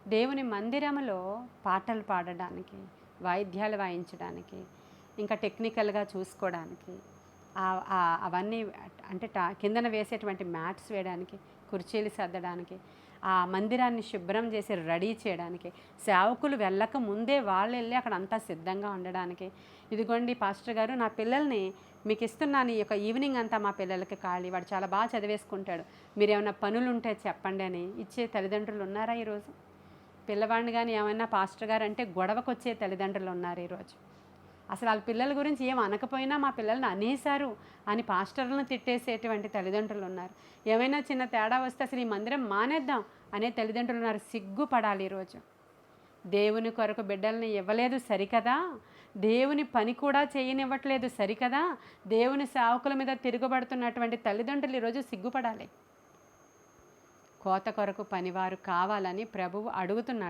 దేవుని మందిరములో పాటలు పాడడానికి, వాయిద్యాలు వాయించడానికి, ఇంకా టెక్నికల్గా చూసుకోవడానికి, అవన్నీ అంటే కిందన వేసేటువంటి మ్యాట్స్ వేయడానికి, కుర్చీలు సర్దడానికి, ఆ మందిరాన్ని శుభ్రం చేసి రెడీ చేయడానికి, సేవకులు వెళ్ళక ముందే వాళ్ళు వెళ్ళి అక్కడ అంతా సిద్ధంగా ఉండడానికి, ఇదిగోండి పాస్టర్ గారు నా పిల్లల్ని మీకు ఇస్తున్నాను, ఈ యొక్క ఈవినింగ్ అంతా మా పిల్లలకి ఖాళీ, వాడు చాలా బాగా చదివేసుకుంటాడు, మీరు ఏమైనా పనులు ఉంటే చెప్పండి అని ఇచ్చే తల్లిదండ్రులు ఉన్నారా ఈరోజు? పిల్లవాడిని కానీ ఏమైనా పాస్టర్ గారు అంటే గొడవకు వచ్చే తల్లిదండ్రులు ఉన్నారు ఈరోజు. అసలు వాళ్ళ పిల్లల గురించి ఏం అనకపోయినా మా పిల్లల్ని అనేశారు అని పాస్టర్లను తిట్టేసేటువంటి తల్లిదండ్రులు ఉన్నారు. ఏమైనా చిన్న తేడా వస్తే అసలు ఈ మందిరం మానేద్దాం అనే తల్లిదండ్రులు ఉన్నారు. సిగ్గుపడాలి ఈరోజు. దేవుని కొరకు బిడ్డల్ని ఇవ్వలేదు సరికదా, దేవుని పని కూడా చేయనివ్వట్లేదు సరికదా, దేవుని సేవకుల మీద తిరుగుబడుతున్నటువంటి తల్లిదండ్రులు ఈరోజు సిగ్గుపడాలి. కోత కొరకు పనివారు కావాలని ప్రభువు అడుగుతున్నాడు.